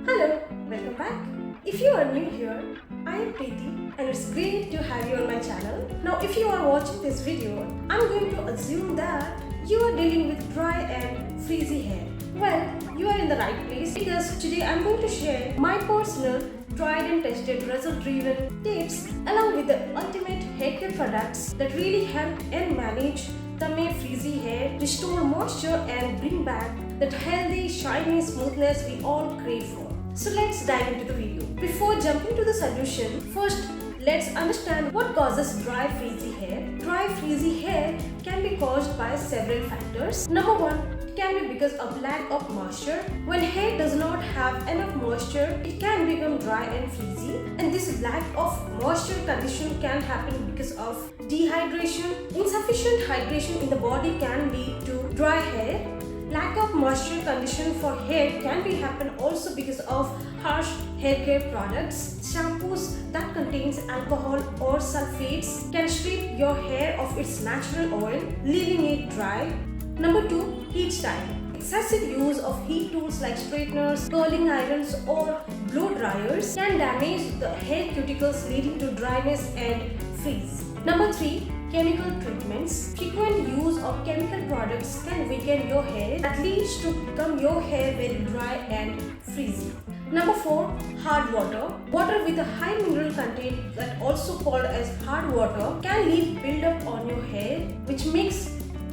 Hello, welcome back. If you are new here, I am Preeti and it's great to have you on my channel. Now if you are watching this video, I'm going to assume that you are dealing with dry and frizzy hair. Well, you are in the right place because today I'm going to share my personal tried and tested result-driven tips along with the ultimate hair care products that really help and manage the frizzy hair, restore moisture and bring back that healthy, shiny smoothness we all crave for. So let's dive into the video. Before jumping to the solution, first let's understand what causes dry frizzy hair. Dry frizzy hair can be caused by several factors. Number one, it can be because of lack of moisture. When hair does not have enough moisture, it can become dry and frizzy. And this lack of moisture condition can happen because of dehydration. Insufficient hydration in the body can lead to dry hair. Lack of moisture condition for hair can be happen also because of harsh hair care products. Shampoos that contains alcohol or sulfates can strip your hair of its natural oil, leaving it dry. Number two, heat styling. Excessive use of heat tools like straighteners, curling irons or blow dryers can damage the hair cuticles, leading to dryness and frizz. Number three, chemical treatments. Frequent use of chemical products can weaken your hair, that leads to become your hair very dry and frizzy. Number 4, hard water. Water with a high mineral content, that also called as hard water, can leave buildup on your hair, which makes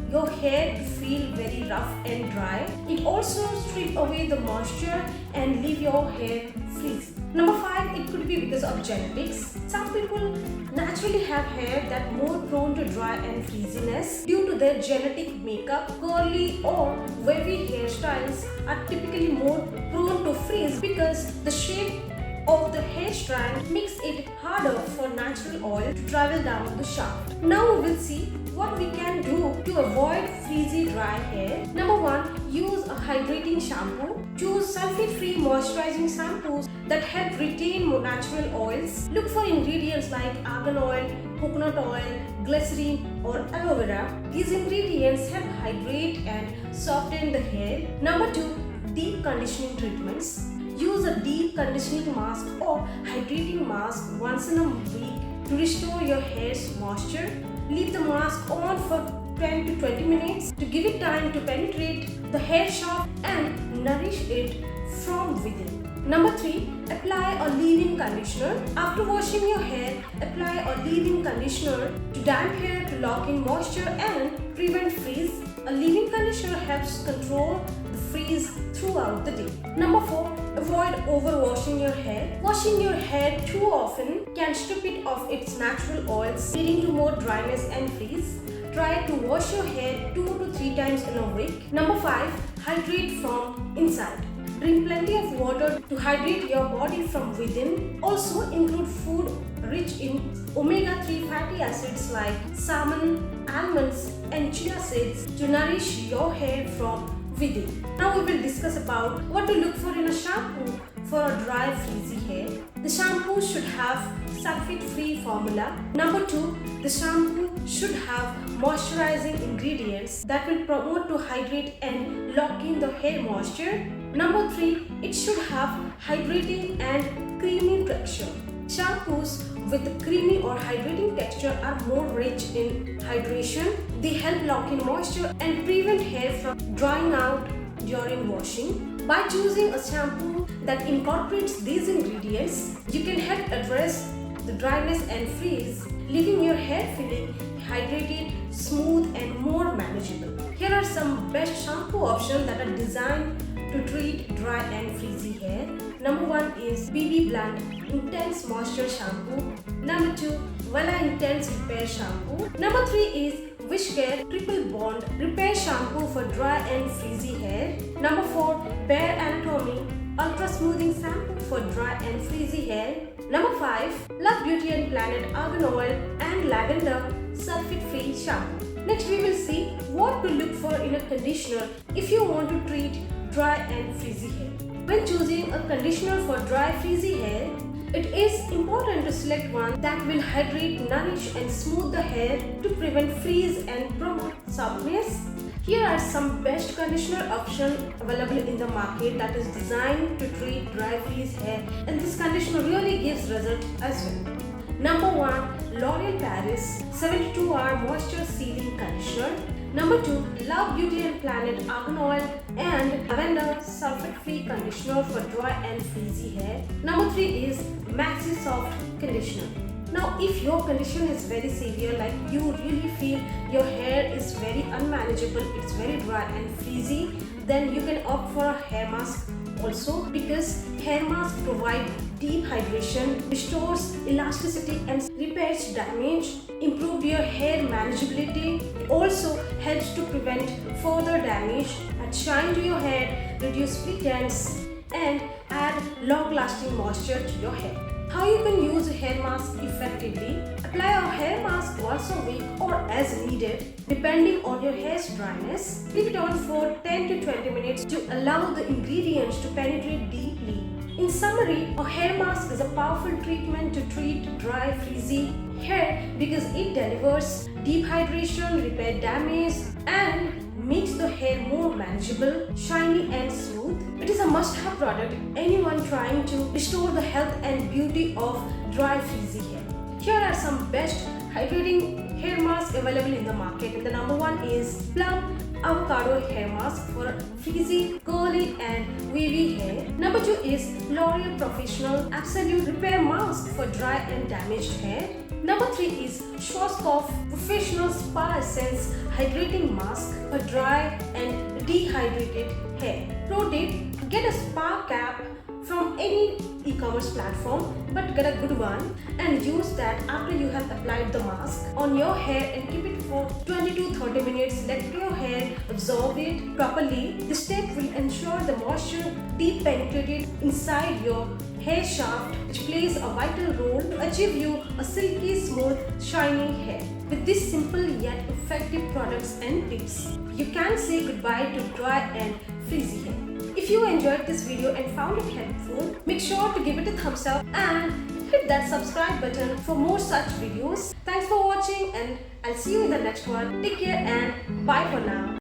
your hair to feel very rough and dry. It also strips away the moisture and leave your hair frizzy. Number 5, it could be because of genetics. Some people naturally have hair that more prone to dry and frizziness due to their genetic makeup. Curly or wavy hairstyles are typically more prone to frizz because the shape of the hair strand makes it harder for natural oil to travel down the shaft. Now we will see what we can do to avoid frizzy dry hair. Number 1, use a hydrating shampoo. Choose sulfate-free moisturizing shampoos that help retain more natural oils. Look for ingredients like argan oil, coconut oil, glycerin or aloe vera. These ingredients help hydrate and soften the hair. Number 2, deep conditioning treatments. Use a deep conditioning mask or hydrating mask once in a week to restore your hair's moisture. Leave the mask on for 10 to 20 minutes to give it time to penetrate the hair shaft and nourish it from within. Number 3, apply a leave-in conditioner. After washing your hair, apply a leave-in conditioner to damp hair to lock in moisture and prevent frizz. A leave-in conditioner helps control the frizz throughout the day. Number 4, avoid overwashing your hair. Washing your hair too often can strip it of its natural oils, leading to more dryness and frizz. Try to wash your hair 2 to 3 times in a week. Number 5, hydrate from inside. Drink plenty of water to hydrate your body from within. Also include food rich in omega-3 fatty acids like salmon, almonds and chia seeds to nourish your hair from within. Now we will discuss about what to look for in a shampoo for a dry frizzy hair. The shampoo should have sulfate-free formula. Number 2, the shampoo should have moisturizing ingredients that will promote to hydrate and lock in the hair moisture. Number 3, it should have hydrating and creamy texture. Shampoos with creamy or hydrating texture are more rich in hydration. They help lock in moisture and prevent hair from drying out during washing. By choosing a shampoo that incorporates these ingredients, you can help address the dryness and frizz, leaving your hair feeling hydrated, smooth and more manageable. Here are some best shampoo options that are designed to treat dry and frizzy hair. Number 1 is BB Blunt Intense Moisture Shampoo. Number 2, Wella Intense Repair Shampoo. Number 3 is Wishcare Triple Bond Repair Shampoo for dry and frizzy hair. Number 4, Bare Anatomy Ultra Smoothing Shampoo for dry and frizzy hair. Number 5, Love Beauty and Planet Argan Oil and Lavender Sulfate Free Shampoo. Next we will see what to look for in a conditioner if you want to treat dry and frizzy hair. When choosing a conditioner for dry frizzy hair, it is important to select one that will hydrate, nourish and smooth the hair to prevent frizz and promote softness. Here are some best conditioner options available in the market that is designed to treat dry frizz hair, and this conditioner really gives result as well. Number 1, L'Oreal Paris 72-hour moisture sealing conditioner. Number 2, Love Beauty and Planet Argan Oil and Lavender sulfate-free conditioner for dry and frizzy hair. Number 3 is Maxi Soft conditioner. Now, if your condition is very severe, like you really feel your hair is very unmanageable, it's very dry and frizzy, then you can opt for a hair mask also, because hair mask provide deep hydration, restores elasticity and repairs damage, improve your hair manageability, also helps to prevent further damage, add shine to your hair, reduce split ends, and add long-lasting moisture to your hair. How you can use a hair mask effectively? Apply a hair mask once a week or as needed, depending on your hair's dryness. Leave it on for 10 to 20 minutes to allow the ingredients to penetrate deeply. In summary, a hair mask is a powerful treatment to treat dry, frizzy hair because it delivers deep hydration, repair damage, and makes the hair more manageable, shiny and smooth. It is a must-have product anyone trying to restore the health and beauty of dry, frizzy hair. Here are some best hydrating hair masks available in the market. And the number 1 is Plum Avocado Hair Mask for frizzy, curly and wavy hair. Number 2 is L'Oreal Professional Absolute Repair Mask for dry and damaged hair. Number 3 is Schwarzkopf Professional Spa Essence Hydrating Mask for dry and dehydrated hair. Pro tip: get a spa cap from any e-commerce platform, but get a good one and use that after you have applied the mask on your hair and keep it for 20 to 30 minutes. Let your hair absorb it properly. This step will ensure the moisture deep penetrated inside your hair shaft, which plays a vital role to achieve you a silky, smooth, shiny hair. With these simple yet effective products and tips, you can say goodbye to dry and frizzy hair. If you enjoyed this video and found it helpful, make sure to give it a thumbs up and hit that subscribe button for more such videos. Thanks for watching, and I'll see you in the next one. Take care and bye for now.